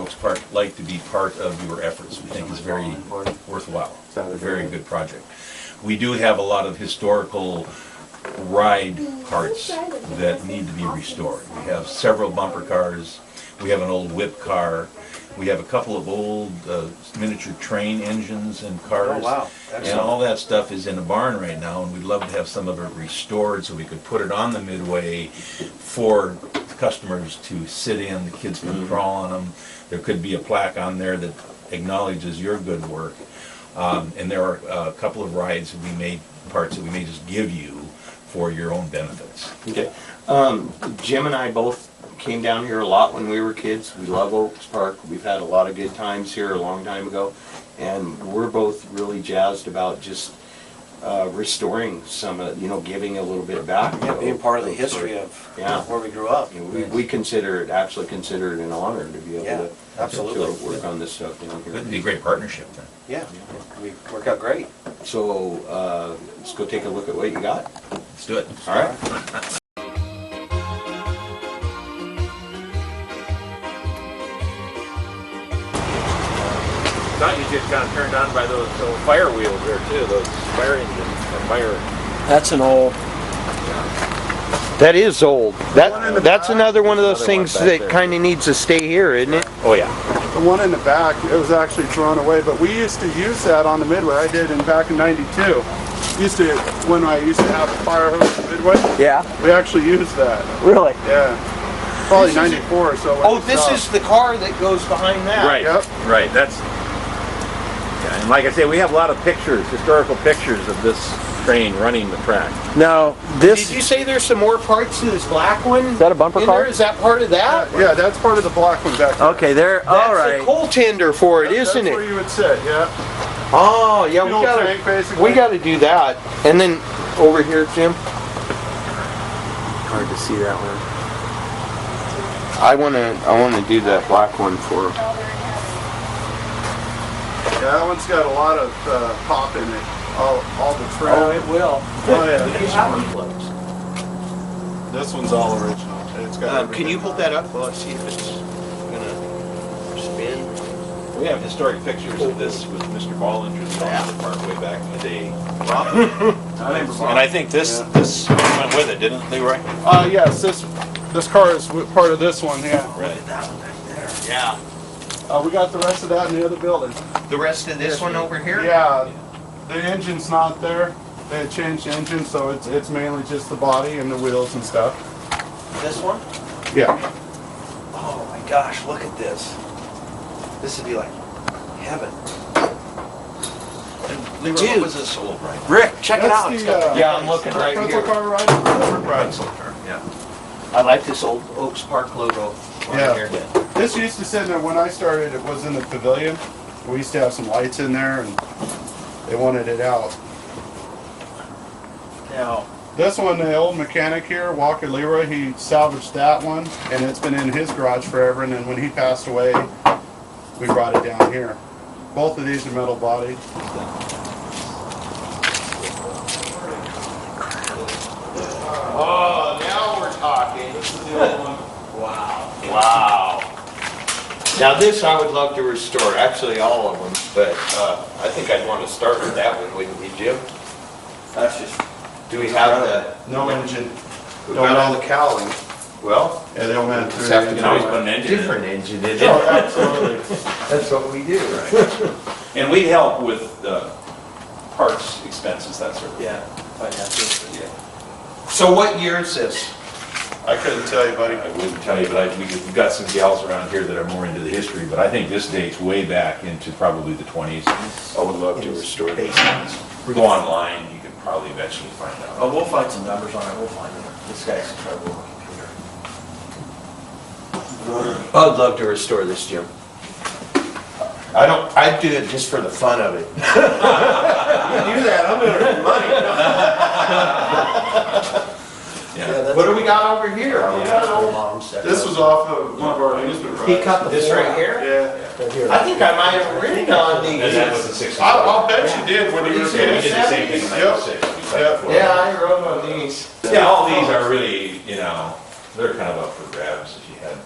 Oaks Park like to be part of your efforts. We think it's very worthwhile. It's a very good project. We do have a lot of historical ride parts that need to be restored. We have several bumper cars. We have an old whip car. We have a couple of old miniature train engines and cars. Oh, wow. And all that stuff is in a barn right now, and we'd love to have some of it restored so we could put it on the midway for customers to sit in. The kids can crawl on them. There could be a plaque on there that acknowledges your good work. And there are a couple of rides that we made, parts that we may just give you for your own benefits. Okay. Jim and I both came down here a lot when we were kids. We love Oaks Park. We've had a lot of good times here a long time ago. And we're both really jazzed about just restoring some of, giving a little bit back. Yeah, being part of the history of where we grew up. We consider it an honor to be able absolutely. to work on this stuff down here. It'd be a great partnership then. Yeah, we work out great. So let's go take a look at what you got. Let's do it. All right. Thought you just got turned on by those fire wheels there too, those fire engines or fire. That's an old. That is old. That's another one of those things that kind of needs to stay here, isn't it? Oh yeah. The one in the back, it was actually thrown away, but we used to use that on the Midway. I did back in '92. When I used to have a fire hose at Midway. Yeah. We actually used that. Really? Yeah. Probably '94 or so. Oh, this is the car that goes behind that. Right. Yep. Right. That's. Yeah, and like I say, we have a lot of pictures, historical pictures of this train running the track. Now, this. Did you say there's some more parts to this black one? Is that a bumper car? Is that part of that? Yeah, that's part of the black one back there. Okay, there. That's All right. the coal tender for it, isn't That's where it? you would sit, yeah. Oh, yeah. Fuel tank, basically. We got to do that. And then over here, Jim. Hard to see that one. I wanna do that black one for. Yeah, that one's got a lot of pop in it. All the trim. Oh, it will. Oh, yeah. Do you have any clothes? This one's all original. It's got Can you hold that up while I see if it's gonna spin? We have historic pictures of this with Mr. Ballinger's on the park way back in the day. And I think this went with it, didn't it, Leroy? Yes, this car is part of this one, yeah. Right. Yeah. We got the rest of that in the other building. The rest of this one over here? Yeah, the engine's not there. They had changed the engine, so it's mainly just the body and the wheels and stuff. This one? Yeah. Oh my gosh! Look at this. This would be like heaven. And Leroy, Dude. what was this old ride? Rick, check it out. That's It's the, got- Yeah, I'm looking right pencil here. car ride. Pencil car, yeah. I like this old Oaks Park logo on Yeah. here. This used to sit in there when I started. It was in the pavilion. We used to have some lights in there, and they wanted it out. Now, This one, the old mechanic here, Walker Leroy, he salvaged that one, and it's been in his garage forever. And then when he passed away, we brought it down here. Both of these are metal bodied. Oh, now we're talking. This is the old one. Wow. Now this I would love to restore, actually all of them, but I think I'd want to start with that one, wouldn't you, Jim? that's just. Do we have the, No engine. we've got all the cowling. Well, Yeah, they all went through. just have to You can always put put an engine in. different engine in Oh, it. absolutely. That's what we do, right? And we help with parts, expenses, that sort of thing. Yeah. Financial. Yeah. So what year is this? I couldn't tell you, buddy. I wouldn't tell you, but we've got some gals around here that are more into the history, but I think this dates way back into probably the 20s. I would love to restore these. Go online, you can probably eventually find out. Oh, we'll find some numbers on it. We'll find them. This guy's in trouble with the computer. I'd love to restore this, Jim. I'd do it just for the fun of it. You do that, I'm gonna earn money. Yeah. What do we got over here? This was off of one of our amusement rides. He cut the This right here? Yeah. I think I might have ridden on these. And that was the 60s. I'll bet you did when you were Yeah, we kids. did the same thing in Yep. 96. Yep. Yeah, I rode on these. Yeah, all these are really, they're kind of up for grabs if you had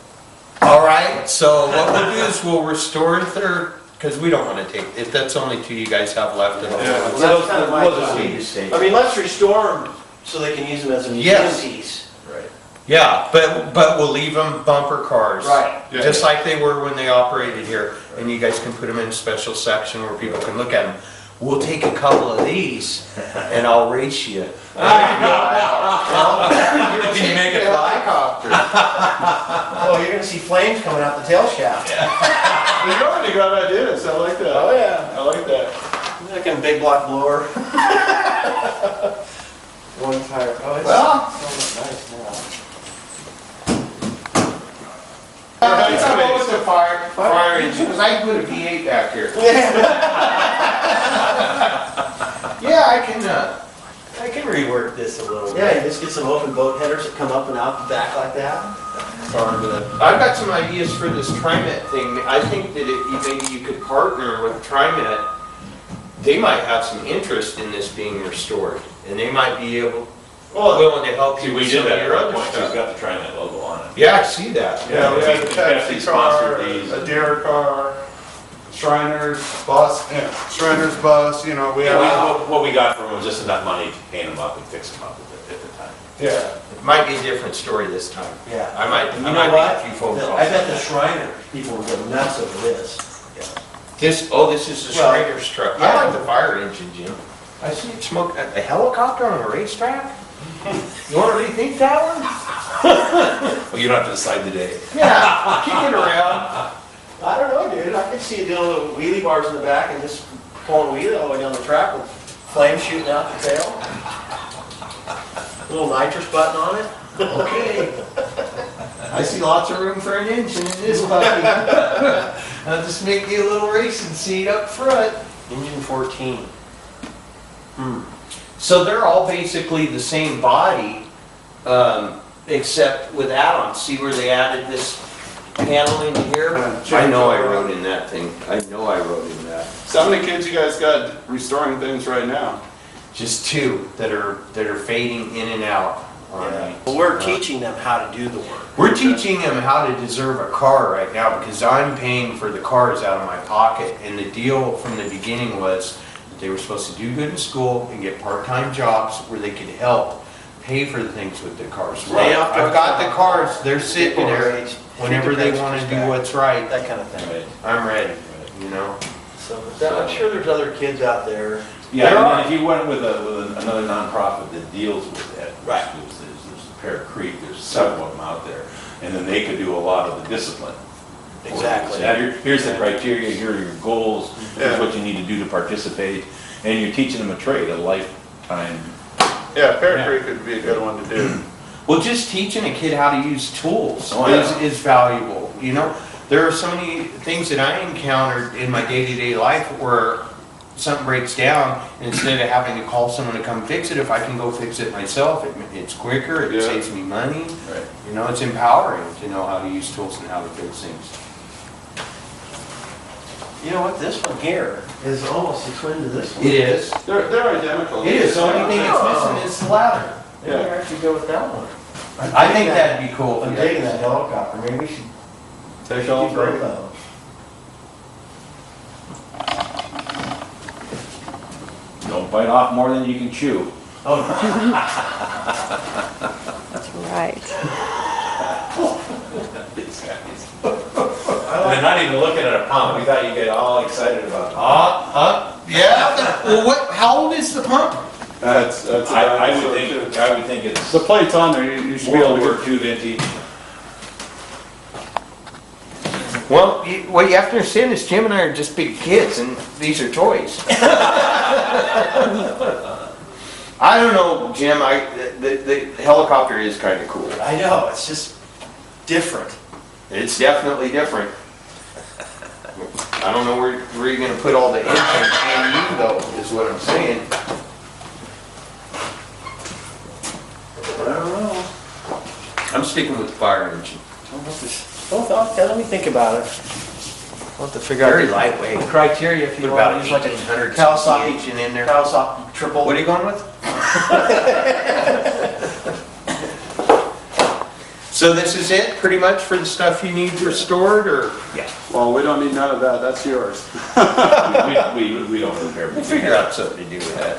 All right, so what we'll do is we'll restore their, because we don't want to take, if that's only two you guys have left at all. Yeah. Well, that's kind of my We'll just thought. need to stay. I mean, let's restore them so they can use them as a museum Yes. piece. Right. Yeah, but we'll leave them bumper cars. Right. Yeah. Just like they were when they operated here, and you guys can put them in a special section where people can look at them. We'll take a couple of these, and I'll race you. Can you make it helicopter? Oh, you're gonna see flames coming out the tail shaft. You already got ideas, I like that. Oh, yeah. I like that. Like a big block blower. One tire. Oh, it's Well- nice now. I'm always a fire engine, because I put a V8 back here. Yeah, I can rework this a little Yeah, you bit. just get some open boat headers that come up and out the back like that. I've got some ideas for this TriMet thing. I think that maybe you could partner with TriMet. They might have some interest in this being restored, and they might be willing to help See, you we with did some of that your at other one point, so it's stuff. got the TriMet logo on it. Yeah, I see that. Yeah, we had a Pepsi taxi car, sponsored these. a deer car, Shriners bus, Shriners bus, you know, we Yeah, have, what we got from them was just enough money to paint them up and fix them up at the time. yeah. It might be a different story this time. Yeah. I might You make know what? a few phone I calls. bet the Shriner people will go nuts over this. This is the Well, Schrader's truck. I yeah. like the fire engine, Jim. I see it smoke, a helicopter on a racetrack? You wanna rethink that one? Well, you don't have to decide today. Yeah, kick it around. I don't know, dude. I could see it doing little wheelie bars in the back and just pulling wheelie all the way down the track with flames shooting out the tail. Little nitrous button on it. Okay. I see lots of room for an engine in this puppy. I'll just make you a little racing seat up front. Engine 14. So they're all basically the same body, except with add-ons. See where they added this panel in here? I know I wrote in that thing. I know I wrote in that. So how many kids you guys got restoring things right now? Just two that are fading in and out on me. Well, we're teaching them how to do the work. We're teaching them how to deserve a car right now because I'm paying for the cars out of my pocket. And the deal from the beginning was that they were supposed to do good in school and get part-time jobs where they could help pay for the things with the cars. Lay off I've got the cars, they're sitting People there. raise, Whenever they feed the want to do principals what's right, back, that kind of thing. Right. I'm ready, you know? So, but I'm sure there's other kids out there. Yeah, There and are. then if you went with another nonprofit that deals with that, Right. there's Pear Creek, there's several of them out there, and then they could do a lot of the discipline. Exactly. Yeah, here's the criteria, here are your goals, here's Yeah. what you need to do to participate, and you're teaching them a trade, a lifetime. Yeah, Pear Yeah. Creek would be a good one to do. Well, just teaching a kid how to use tools Oh, is valuable, you know? There are so many things that I encountered in my day-to-day life where something breaks down, and instead of having to call someone to come fix it, if I can go fix it myself, it's quicker, it Yeah. saves me money. Right. You know, it's empowering to know how to use tools and how to fix things. You know what? This one here is almost a twin to this one. It is. They're identical. It is. The only thing it's missing is the ladder. Maybe I actually go with that one. I think that'd be cool. I'm digging that helicopter. Maybe we should Take keep off both right. of them. Don't bite off more than you can chew. Oh, That's right. These guys. And they're not even looking at a pump, we thought you'd get all excited about it. Yeah. Well, how old is the pump? That's I would think it's The plate's on there, you should be able World to War get. II vintage. Well, what you have to understand is Jim and I are just big kids, and these are toys. I don't know, Jim. The helicopter is kind of cool. I know. It's just different. It's definitely different. I don't know where you're going to put all the engine and you though, is what I'm saying. I don't know. I'm sticking with the fire engine. Let me think about it. I'll have to figure out Very the lightweight. criteria if Put you about want an to use like a 1800 Kawasaki engine in there. Kawasaki triple. What are you going with? So this is it, pretty much, for the stuff you need restored, or? Well, we don't need none of that, that's yours. We don't repair. We'll figure out something to do with that.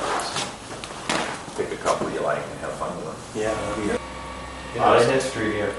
Pick a couple you like and have fun with them. Yeah. A lot of history here.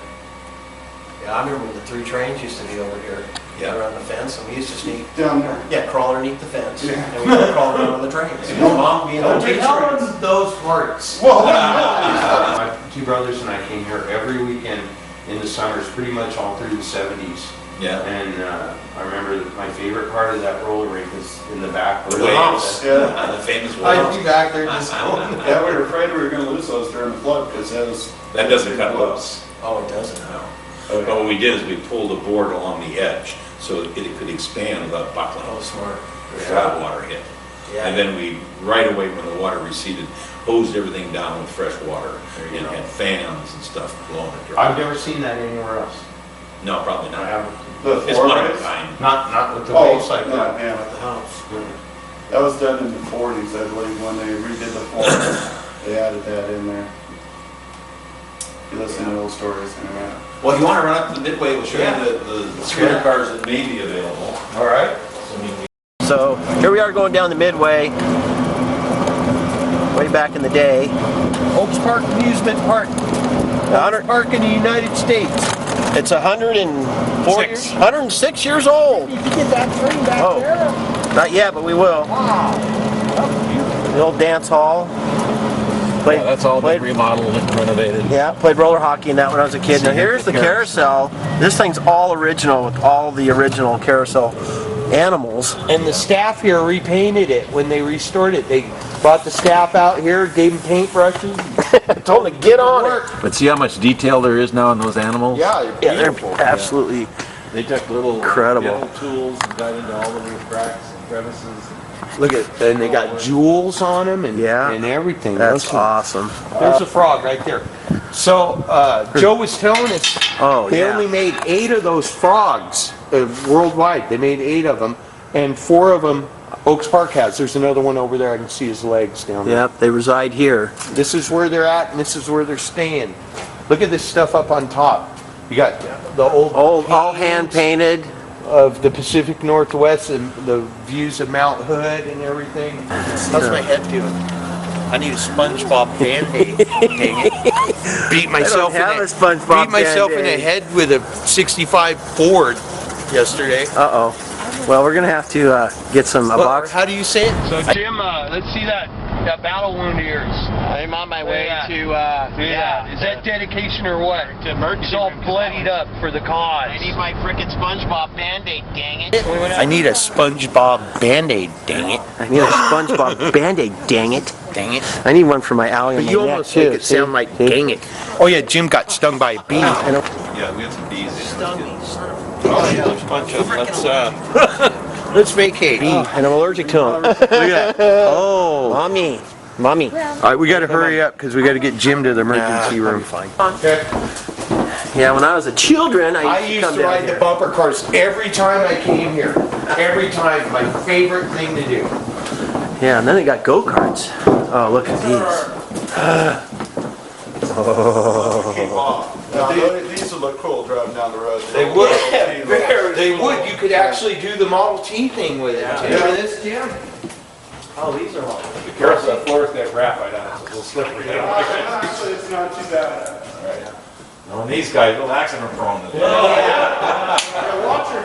Yeah, I remember when the 3 trains used to be over here. Yeah. Around the fence, and we used to sneak, Down there. yeah, crawl underneath the fence. Yeah. And we would crawl around on the trains. And my mom being on the trains. those parts? Well, My 2 brothers and I came here every weekend in the summers, pretty much all through the 70s. Yeah. And I remember that my favorite part of that roller rink was in the back. The where they- waves. Yeah. The famous I'd waves. be back there just. Yeah, we were afraid we were gonna lose those during the flood, because that was. That doesn't cut loose. Oh, it doesn't. No. But what we did is we pulled a board along the edge so it could expand without buckling. Oh, smart. Before the water hit. Yeah. And then we, right away when the water receded, hosed everything down with fresh water and had fans and stuff blowing it dry. I've never seen that anywhere else. No, probably I not. haven't. The It's floor one of a raise? kind. Not with the Oh, waves like no, that. yeah. At the house. That was done in the 40s, I believe, when they redid the floor. They added that in there. You listen to old stories anyway. Well, if you want to run up to the Midway, we'll show Yeah. you the scooter cars that may be available. All right. So here we are going down the Midway, way back in the day. Oaks Park Amusement Park. Oaks Park in the United States. It's 104 years, 106 years old. You can get that train back Oh. there. Not yet, but we will. Wow. The old dance hall. Played, Yeah, that's all been played, remodeled and renovated. yeah, played roller hockey in that when I was a kid. Now here's the carousel. This thing's all original with all the original carousel animals. And the staff here repainted it when they restored it. They brought the staff out here, gave them paintbrushes. Told them to get on it. But see how much detail there is now in those animals? Yeah, Yeah, they're absolutely. They took little Incredible. little tools and got into all the little cracks and crevices. look at, and they got jewels on them and, Yeah. and everything. That's Listen, awesome. There's a frog right there. So Joe was telling us Oh, they yeah. only made 8 of those frogs worldwide. They made 8 of them, and 4 of them Oaks Park has. There's another one over there. I can see his legs down there. Yep, they reside here. This is where they're at, and this is where they're staying. Look at this stuff up on top. You got the old All hand paintings painted. of the Pacific Northwest and the views of Mount Hood and everything. How's my head doing? I need a SpongeBob Band-Aid. Dang it. Beat myself, have in, a SpongeBob beat myself in the Band-Aid. head with a 65 Ford yesterday. Uh-oh. Well, we're gonna have to get a box. How do you say it? So Jim, let's see that battle wound of yours. I'm on my way to, Is that dedication or what? to emergency He's all room. bloodied up for the cause. I need my frickin' SpongeBob Band-Aid, dang it. I need a SpongeBob Band-Aid, dang it. I need a SpongeBob Band-Aid, dang it. Dang it. I need one for my alley on But my you neck, almost too. make it sound like dang it. Oh yeah, Jim got stung by a bee. I know. Yeah, we had some bees in. Stung me, son of a... Oh yeah, there's a bunch of them. Let's vacate. And I'm allergic to them. Look at that. Oh. Mommy. Mommy. All right, we got to hurry up because we got to get Jim to the emergency room. Okay. Yeah, when I was a children, I I used to used come to down ride the here. bumper cars every time I came here. Every time, my favorite thing to do. Yeah, and then they got go-karts. Oh, look at These would look cool driving down the road. They would. They would. You could actually do the Model T thing with it. Yeah. This, Jim? Oh, these are all... Be careful, that floor's got graphite on it, so it'll slip. Actually, it's not too bad. On these guys, real accident prone. Yeah, watch your